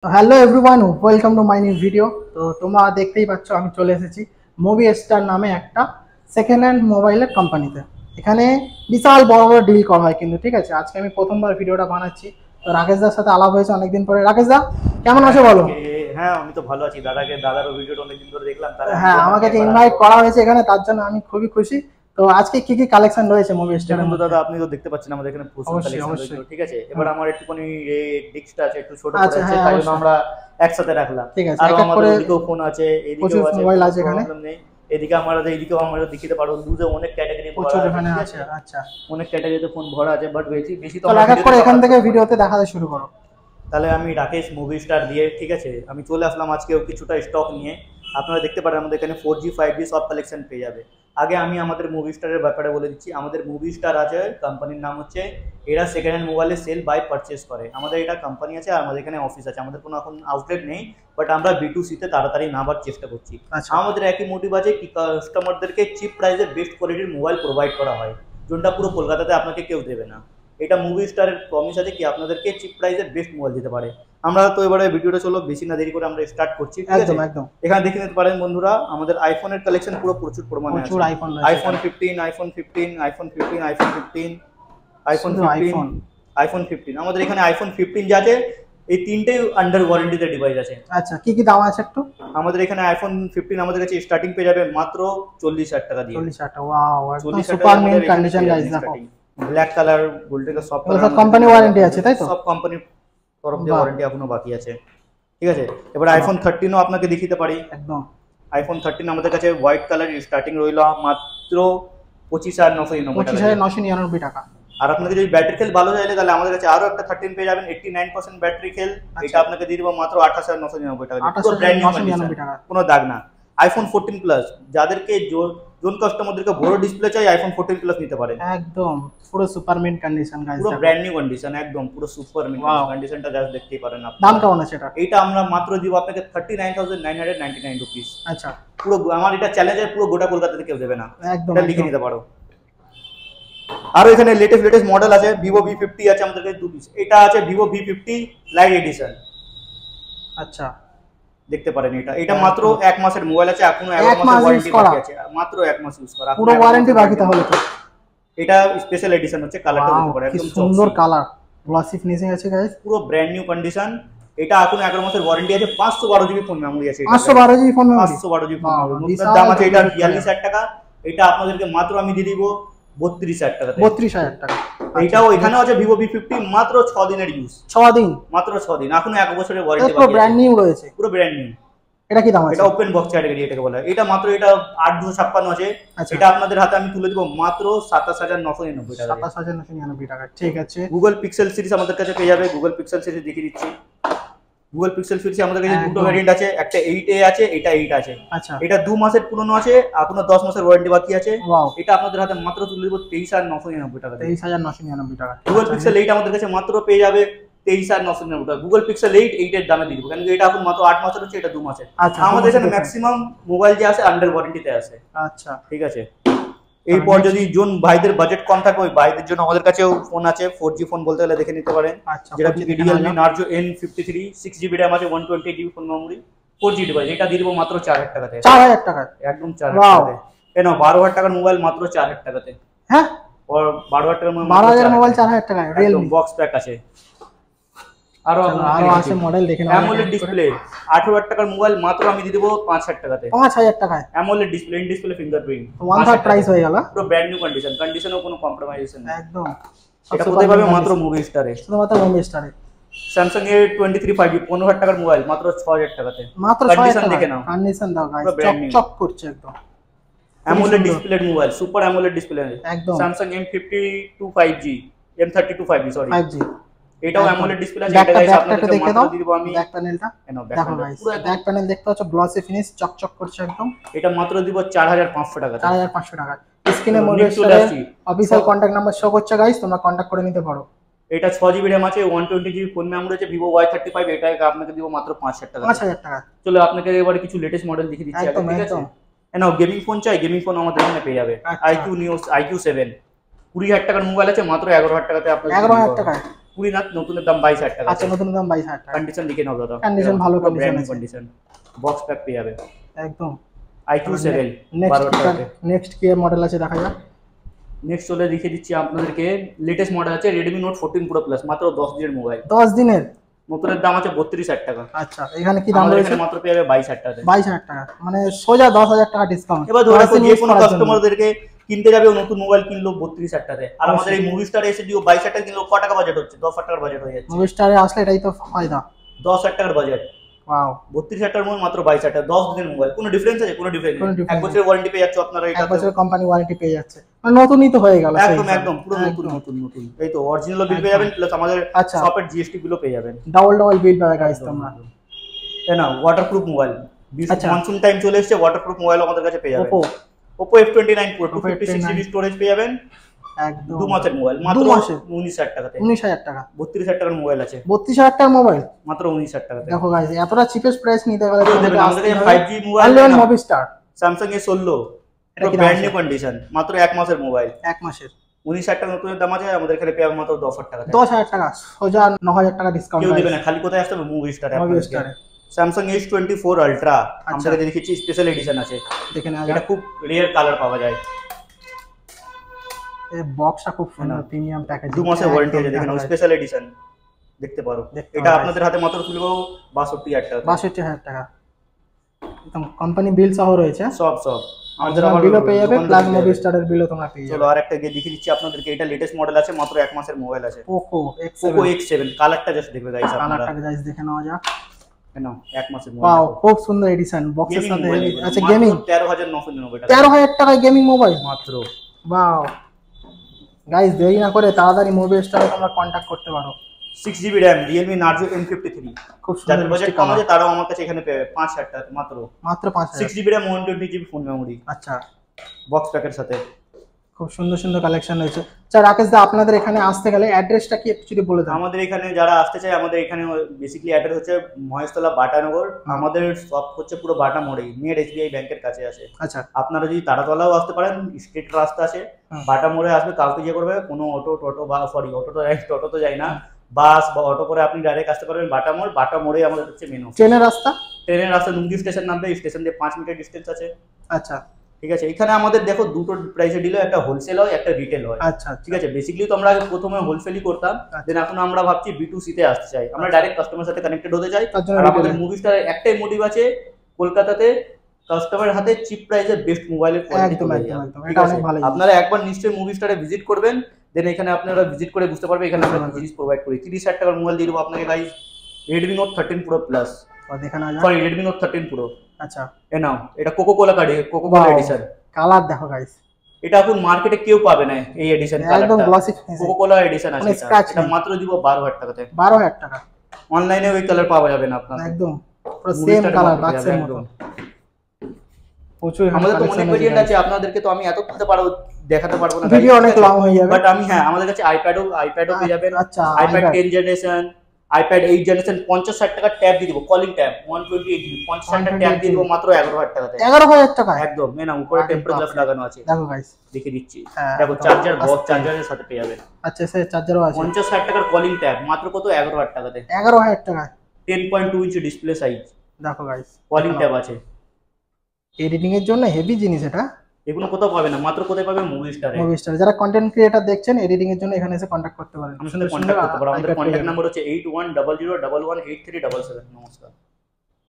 Hello everyone, welcome to my new video. তো তোমরা দেখতেই পাচ্ছ আমি চলে এসেছি মুভি স্টার নামে একটা সেকেন্ড হ্যান্ড মোবাইলের কোম্পানিতে। এখানে বিশাল বড় বড় ডিল করা হয় কিন্তু, ঠিক আছে। আজকে আমি প্রথমবার ভিডিওটা বানাচ্ছি। তো রাকেশ দার সাথে আলাপ হয়েছে অনেকদিন পরে। রাকেশ দা কেমন আছো বলো? হ্যাঁ, আমি তো ভালো আছি। দাদারও ভিডিওটা অনেকদিন ধরে দেখলাম, তাহলে আমি হ্যাঁ, বললাম আমাকে যে যে একবার ইনভাইট করা হয়েছে এখানে, তার জন্য আমি খুবই খুশি। তো আজকে কি কি কালেকশন রয়েছে মুভি স্টারের দেখুন তো মধ্যে? দাদা, আপনি তো দেখতে পাচ্ছেন আমাদের এখানে প্রচুর অবশ্যই কালেকশন রয়েছে, অবশ্যই। ঠিক আছে। এবার আমার একটুখানি এই ডিস্কটা আছে একটু ছোট আচ্ছা, পড়েছে, হ্যাঁ তাই জন্য অবশ্যই। আমরা একসাথে রাখলাম। ঠিক আছে, আরো এক এক আমাদের করে ওদিকেও ফোন আছে, এদিকেও প্রচুর আছে, মোবাইল কোনো আছে এখানে। প্রবলেম নেই। এদিকে এদিকেও আমরা দেখিতে পারো, লুজে অনেক ক্যাটাগরি ভরা প্রচুর আছে, এখানে ঠিক আছে। আছে। আচ্ছা, অনেক ক্যাটাগরিতে ফোন ভরা আছে, বাট বেশি বেশি তো চলো আমরা এক এক করে ভিডিওতে এখান কভার থেকে করতে পারি না। ভিডিওতে দেখাতে শুরু করো। তাহলে আমি রাকেশ মুভি স্টার দিয়ে, ঠিক আছে, আমি চলে আসলাম আজকেও কিছুটা স্টক নিয়ে। আপনারা দেখতে পারেন আমাদের এখানে 4G 5G সব কালেকশন পেয়ে যাবে। আগে আমি আমাদের মুভি স্টারের ব্যাপারে বলে দিচ্ছি। আমাদের মুভি স্টার আছে, কোম্পানির নাম হচ্ছে, এরা সেকেন্ড হ্যান্ড মোবাইলে সেল বাই পারচেস করে। আমাদের এটা কোম্পানি আছে আর আমাদের এখানে অফিস আছে। আমাদের কোনো এখন আউটলেট নেই, বাট আমরা B2C তে তাড়াতাড়ি নামার চেষ্টা করছি। আচ্ছা, আমাদের একই মোটিভ আছে কি, কাস্টমারদেরকে চিপ প্রাইসে বেস্ট কোয়ালিটির মোবাইল প্রোভাইড করা হয়, যেটা পুরো কলকাতাতে আপনাকে কেউ দেবে না। এটা মুভি স্টারের প্রমিস আছে কি আপনাদেরকে চিপ প্রাইসে বেস্ট মোবাইল দিতে পারে। আমরা তো এবারে ভিডিওটা চলো বেশি না দেরি করে আমরা স্টার্ট করছি, ঠিক আছে। একদম একদম। এখানে দেখে নিতে পারেন বন্ধুরা, আমাদের আইফোনের কালেকশন পুরো প্রচুর পরিমাণে আছে। প্রচুর আইফোন রয়েছে আইফোন এখানে। 15, আইফোন 15, আইফোন 15, আইফোন 15, আইফোন শুধু 15, আইফোন। আইফোন 15। আমাদের এখানে আইফোন 15 যা আছে, এই তিনটেই আন্ডার ওয়ারেন্টিতে ডিভাইস আছে। আচ্ছা, কি কি দাম আছে একটু? আমাদের এখানে আইফোন 15 আমাদের কাছে স্টার্টিং পেয়ে যাবে মাত্র 40,000 টাকা দিয়ে। 40,000 ওয়াও, একদম 40,000 সুপার টাকা মিন্ট আমাদের এখানে কন্ডিশন পেয়ে গাইস, যাবেন দেখো। স্টার্টিং। ব্ল্যাক কালার, গোল্ডেন সব এগুলো কালার সব কোম্পানি ওয়ারেন্টি আছে তাই তো? সব কোম্পানির তরফ দিয়ে বাহ, ওয়ারেন্টি এখনো বাকি আছে, ঠিক আছে। এবার বাহ, আইফোন 13ও আপনাকে দেখিতে পারি। একদম। আইফোন 13 আমাদের কাছে হোয়াইট কালার স্টার্টিং রইল মাত্র 25,999 টাকা দিয়ে। 25,999 টাকা। আর আপনাকে যদি ব্যাটারি খেল ভালো চাইলে, তাহলে আমাদের কাছে আরো একটা 13 পেয়ে যাবেন 89% ব্যাটারি খেল। আচ্ছা। এটা আপনাকে দিয়ে দেবো মাত্র 28,999 টাকা দিয়ে, পুরো ব্র্যান্ড নিউ কন্ডিশন, 28,999 টাকা। কোনো দাগ না। আইফোন 14 প্লাস, যাদেরকে জোন কাস্টমারদেরকে বড় ডিসপ্লে চাই, আইফোন 14 প্লাস নিতে পারেন। একদম পুরো সুপার মিন্ট কন্ডিশন গাইস, পুরো দেখো। ব্র্যান্ড নিউ কন্ডিশন, একদম পুরো সুপার মিন্ট Wow। কন্ডিশনটা জাস্ট দেখতেই পারেন আপনি। দাম কেমন আছে এটা? এইটা আমরা মাত্র দিব আপনাকে 39,999 রুপিস। আচ্ছা, পুরো আমার এটা চ্যালেঞ্জের, পুরো গোটা কলকাতাতে কেউ দেবে না। একদম এটা লিখে একদম। নিতে পারো। আরো এখানে লেটেস্ট মডেল আছে, ভিভো V50 আছে আমাদের কাছে 2 পিস। এটা আছে ভিভো V50 লাইট এডিশন, আচ্ছা, দেখতে পারেন। এটা মাত্র 1 মাসের মোবাইল আছে, এখনো 1 11 মাস মাসের ইউজ ওয়ারেন্টি করা? বাকি আছে, মাত্র 1 মাস ইউজ করা, পুরো ওয়ারেন্টি বাকি তাহলে তো। এটা স্পেশাল এডিশন হচ্ছে, কালারটা দেখতে পারেন কি একদম সুন্দর চকচকে। কালার, গ্লসি ফিনিশিং আছে গাইস। পুরো ব্র্যান্ড নিউ কন্ডিশন। এটা এখনো 11 মাসের ওয়ারেন্টি আছে, 512 জিবি ফোন মেমোরি আছে। 512 GB phone memory? 512 GB phone বাহ, মেমোরি। বিশাল দাম আছে এটা দাম। 42,000 টাকা। এটা আপনাদেরকে মাত্র আমি দিয়ে দিব 32,000 টাকাতে। 32,000 টাকা। এইটাও এখানেও আছে ভিভো V50, মাত্র 6 দিনের ইউজ। 6 দিন? মাত্র 6 দিন, এখনো 1 বছরের এটা ওয়ারেন্টি পুরো বাকি ব্র্যান্ড আছে। নিউ রয়েছে। পুরো ব্র্যান্ড নিউ। এটা কি দাম আছে? এটা ওপেন বক্স ক্যাটাগরি এটাকে বলা হয়। এটা মাত্র 8,256 আছে। আচ্ছা। এটা আপনাদের হাতে আমি তুলে দিব মাত্র 27,999 টাকা। 27,999 টাকা, ঠিক আছে। গুগল পিক্সেল সিরিজ আমাদের কাছে পেয়ে যাবে। গুগল পিক্সেল সিরিজ দেখিয়ে দিচ্ছি। গুগল পিক্সেল সিরিজে আমাদের কাছে দুটো একদম। ভ্যারিয়েন্ট আছে, একটা 8A আছে, এটা 8 আছে। আচ্ছা, এটা 2 মাসের পুরনো আছে, এখনো 10 মাসের ওয়ারেন্টি বাকি আছে। ওয়াও, এটা আপনাদের হাতে মাত্র তুলে দিব 23,999 টাকা। 23,999 টাকা। গুগল আচ্ছা, পিক্সেল 8 আমাদের কাছে মাত্র পেয়ে যাবে 23,999 টাকা। গুগল পিক্সেল 8 এর দামে দিয়ে দিব, কারণ এটা এখন মাত্র 8 মাসের হচ্ছে, এটা 2 মাসের। আচ্ছা, আমাদের এখানে difference। ম্যাক্সিমাম মোবাইল যে আছে আন্ডার ওয়ারেন্টিতে আছে, আচ্ছা, ঠিক আছে। এরপর যদি ভাইদের বাজেট কম থাকে, ওই ভাইদের জন্য আমাদের কাছেও ফোন আছে। 4G ফোন বলতে গেলে দেখে নিতে পারেন, আচ্ছা, যেটা 4G Realme Narzo N53, 6GB RAM আছে, 128GB phone memory, 4G device. এটা দিয়ে দিব মাত্র 4,000 টাকাতে। 4,000 টাকা? একদম 4,000 Wow। টাকাতে। কেন 12,000 টাকার মোবাইল মাত্র 4,000 টাকাতে। হ্যাঁ, আর 12,000 টাকার মোবাইল 12,000 মোবাইল 4,000 টাকা? একদম রিয়েলমি? বক্স প্যাক আছে। আরো আছে মডেল দেখে নাও। অ্যামোলেড ডিসপ্লে 18,000 টাকার মোবাইল মাত্র আমি দিয়ে দেব 5,000 টাকাতে। 5,000 টাকায়? AMOLED display, in display fingerprint, 1/3 price হয়ে গেল। পুরো ব্র্যান্ড নিউ কন্ডিশন, কন্ডিশনেও কোনো কম্প্রোমাইজেশন নেই। একদম। এটা কোথায় পাবে? মাত্র মুভি স্টারে। শুধুমাত্র মুভি স্টারে। স্যামসাং A23 5G 15,000 টাকার মোবাইল মাত্র 6,000 টাকাতে। মাত্র 6,000 কন্ডিশন টাকা? দেখে নাও, কন্ডিশন দাও গাইস, পুরো brand new। চকচক করছে একদম। AMOLED display mobile, super AMOLED display একদম। Samsung M52 5G, M32 5G sorry. 5G এটাও অ্যামোলেড ডিসপ্লে আছে। ব্যাকটা এটা গাইস ব্যাকটা আপনাদেরকে দেখে মাত্র দাও। দিয়ে দেব আমি। ব্যাক প্যানেলটা এনো দেখো গাইস, ব্যাক প্যানেল দেখতে পাচ্ছ, গ্লসি ফিনিশ, চকচক করছে একদম। এটা মাত্র দিব 4,500 টাকাতে। 4,500 টাকা। স্ক্রিনে মুভি নিয়ে চলে স্টারের আসছি। অফিশিয়াল কন্ট্যাক্ট নাম্বার শো করছে গাইস, তোমরা কন্ট্যাক্ট করে নিতে পারো। এটা 6GB RAM আছে, 120GB ফোন মেমোরি আছে, ভিভো Y35। এটাকে আপনাকে দিব মাত্র 5,000 টাকা। 5,000 টাকা? চলো আপনাকে এবারে কিছু লেটেস্ট মডেল দেখিয়ে দিচ্ছি আগে, একদম ঠিক আছে। একদম। নাও গেমিং ফোন চাই, গেমিং ফোন আমাদের এখানে পেয়ে যাবে। আচ্ছা। IQ7 20,000 টাকার মোবাইল আছে, মাত্র 11,000 টাকাতে আপনাদের 11,000 টাকায়? 20 না, নতুনের দাম 22,000 টাকা। আচ্ছা, নতুন দাম 22,000 টাকা। কন্ডিশন লিখে নাও দাদা, কন্ডিশন ভালো কন্ডিশন আছে কন্ডিশন, বক্স প্যাক পেয়ে যাবে একদম। iQ7 নেক্সট 12 টাকাতে। নেক্সট কি মডেল আছে দেখা যাক। নেক্সট চলে দেখিয়ে দিচ্ছি আপনাদেরকে, লেটেস্ট মডেল আছে Redmi Note 14 Pro Plus, মাত্র 10 দিনের মোবাইল। 10 দিনের? নতুনের দাম আছে 32,000 টাকা। আচ্ছা, এখানে কি দাম আমাদের রয়েছে? এখানে মাত্র পেয়ে যাবে 22,000 টাকাতে। 22,000 টাকা, মানে সোজা 10,000 টাকা ডিসকাউন্ট। এবার ধরে রাখো যে কোনো কাস্টমারদেরকে কিনতে যাবে, ও নতুন মোবাইল কিনলো 32,000 টাকাতে, আর আমাদের এই মুভি স্টারে এসে দিও 22,000 টাকা কিনলো, কত টাকা বাজেট হচ্ছে? 10,000 টাকার বাজেট হয়ে যাচ্ছে। মুভি স্টারে আসলে এটাই তো ফায়দা। 10,000 টাকার বাজেট, ওয়াও। 32,000 টাকার মোবাইল মাত্র 22,000 টাকা, 10 দিনের মোবাইল। কোনো ডিফারেন্স আছে? কোনো ডিফারেন্স নেই। 1 বছরের ওয়ারেন্টি পেয়ে যাচ্ছে আপনারা। এটা 1 বছরের কোম্পানি ওয়ারেন্টি পেয়ে যাচ্ছে, মানে নতুনই তো হয়ে গেল। একদম একদম পুরো নতুন নতুন নতুন। এই তো অরিজিনাল বিল পেয়ে যাবেন, প্লাস আমাদের আচ্ছা, শপের জিএসটি বিলও পেয়ে যাবেন। ডাবল বিল পাবে গাইস তোমরা। তাই না, ওয়াটারপ্রুফ মোবাইল। আচ্ছা, মনসুন টাইম চলে এসেছে, ওয়াটারপ্রুফ মোবাইল আমাদের কাছে পেয়ে যাবেন। Oppo F29 Pro 256GB storage পেয়ে যাবেন একদম। 2 মাসের মোবাইল, মাত্র 19,000 টাকাতে। 19,000 টাকা? 32,000 টাকার মোবাইল আছে। 32,000 টাকার মোবাইল মাত্র 19,000 টাকাতে। দেখো গাইস, এতটা চিপেস্ট প্রাইস নিতে গেলে আমাদের কাছে 5G mobile online Movistar Samsung A16, এটা ব্র্যান্ড নিউ কন্ডিশন, মাত্র 1 মাসের মোবাইল। 1 মাসের 19,000 টাকা নতুনের দাম আছে, আমাদের এখানে পেয়ে যাবেন মাত্র 10,000 টাকা। 10,000 টাকা, সোজা 9,000 টাকা ডিসকাউন্ট। কেউ দেবে না, খালি কোথায় আসতে হবে? মুভি স্টারে। Samsung S24 Ultra আমাদের কাছে দেখেছি স্পেশাল এডিশন আছে, দেখে না, এটা খুব রেয়ার কালার পাওয়া যায়। এই বক্সটা খুব সুন্দর, প্রিমিয়াম প্যাকেজ। 2 মাসের ওয়ারেন্টি আছে, দেখেন স্পেশাল এডিশন দেখতে পারো। এটা আপনাদের হাতে মাত্র তুলব 62,000 টাকা। 62,000 টাকা একদম কোম্পানি বিল সহ রয়েছে। সব আমাদের বিলও পেয়ে যাবে, প্লাস মুভি স্টারের বিলও তোমরা পেয়ে যাবে। চলো আরেকটা গিয়ে দেখিয়ে দিচ্ছি আপনাদেরকে, এটা লেটেস্ট মডেল আছে, মাত্র 1 মাসের মোবাইল আছে। Poco X7 কালারটা জাস্ট দেখবে গাইস আপনারা। কালারটা গাইস দেখে নাও যাক। নাও 1 মাসের মোবাইল। ওয়াও, খুব সুন্দর এডিশন, বক্সের সাথে। আচ্ছা, গেমিং 13,999 টাকা। 13,000 টাকায় গেমিং মোবাইল মাত্র। ওয়াও গাইস, দেরি না করে তাড়াতাড়ি মুভি স্টারে তোমরা কন্টাক্ট করতে পারো। 6GB RAM Realme Narzo M53, খুব যাদের সুন্দর বাজেট কম আছে তারাও আমার কাছে এখানে পেয়ে 5,000 টাকা মাত্র। 5,000 6GB RAM 120GB phone memory. আচ্ছা, বক্স প্যাকের সাথে খুব সুন্দর সুন্দর কালেকশন রয়েছে। আচ্ছা রাকেশ দা, আপনাদের এখানে আসতে গেলে অ্যাড্রেসটা কি একটু যদি বলে দেন। আমাদের এখানে যারা আসতে চায়, আমাদের এখানে বেসিক্যালি অ্যাড্রেস হচ্ছে মহেশতলা বাটানগর। আমাদের শপ হচ্ছে পুরো বাটা মোড়ে, নিয়ার SBI ব্যাংকের কাছে আছে। আচ্ছা, আপনারা যদি তারাতলাও আসতে পারেন, স্ট্রিট রাস্তা আছে, বাটা মোড়ে আসবে, কাউকে যে করবে, কোনো টোটো বা টোটো তো যায় না, বাস বা অটো করে আপনি ডাইরেক্ট আসতে পারবেন বাটা মোড়ে আমাদের হচ্ছে মেন অফিস। ট্রেনের রাস্তা নুঙ্গি স্টেশন নামবে, স্টেশন দিয়ে 5 মিনিট ডিস্টেন্স আছে। আচ্ছা, ঠিক আছে। এখানে আমাদের দেখো দুটো প্রাইসে ডিল হয়, একটা হোলসেল হয়, একটা রিটেল হয়। আচ্ছা, ঠিক আছে। বেসিক্যালি তো আমরা প্রথমে হোলসেলই করতাম, দেন এখন আমরা ভাবছি B2C তে আসতে চাই, আমরা ডাইরেক্ট কাস্টমারের সাথে কানেক্টেড হতে চাই। আর আমাদের মুভি স্টার একটাই মোটিভ আছে, কলকাতাতে কাস্টমারের হাতে চিপ প্রাইসে বেস্ট মোবাইলের কোয়ালিটি তুলে দেওয়া। এটা অনেক ভালো। আপনারা একবার নিশ্চয়ই মুভি স্টারে ভিজিট করবেন, দেন এখানে আপনারা ভিজিট করে বুঝতে পারবেন এখানে আমরা জিনিস প্রোভাইড করি। 30,000 টাকার মোবাইল দিয়ে দেবো আপনাকে guys, Redmi Note 13 Pro Plus। দেখানো যায়, সরি Redmi Note 13 Pro। আচ্ছা, এ নাও, এটা কোকোকোলা এডিশন। কালার দেখো গাইস, এটা এখন মার্কেটে কেউ পাবে না এই এডিশন কালারটা, একদম গ্লসি কোকোকোলা এডিশন আছে। এটা মাত্র দিব 12,000 টাকাতে। 12,000 টাকা। অনলাইনে ওই কালার পাওয়া যাবে না আপনারা, একদম পুরো সেম কালার, বাক্সের মতো। প্রচুর আমাদের তো অনেক ভেরিয়েন্ট আছে, আপনাদেরকে তো আমি এত বলতে পারবো, দেখাতে পারবো না, ভিডিও অনেক লং হয়ে যাবে। বাট আমি আমাদের কাছে আইপ্যাডও পেয়ে যাবেন। আচ্ছা, আইপ্যাড 10 জেনারেশন, আইপ্যাড 8 জেনারেশন, 50,000 টাকা ট্যাব দিয়ে দিব, কলিং ট্যাব 128GB 50,000 টাকা ট্যাব দিয়ে দিব মাত্র 11,000 টাকাতে। 11,000 টাকা একদম। না উপরে টেম্পার গ্লাস লাগানো আছে, দেখো গাইস, দেখে দিচ্ছি। দেখো চার্জার, বক্স চার্জারের সাথে পেয়ে যাবেন। আচ্ছা, সে চার্জারও আছে। 50,000 টাকার কলিং ট্যাব মাত্র কত? 11,000 টাকাতে। 11,000 টাকা 10.2 ইঞ্চি ডিসপ্লে সাইজ, দেখো গাইস, কলিং ট্যাব আছে। এডিটিং এর জন্য হেভি জিনিস এটা। এগুলো কোথাও পাবে না, মাত্র কোথায় পাবে? মুভি স্টারে। যারা কন্টেন্ট ক্রিয়েটর দেখছেন, এডিটিং এর জন্য এখানে এসে কন্টাক্ট করতে পারেন। আমাদের সাথে কন্টাক্ট করতে পারেন। আমাদের কন্টাক্ট নাম্বার হচ্ছে 8100118377। নমস্কার।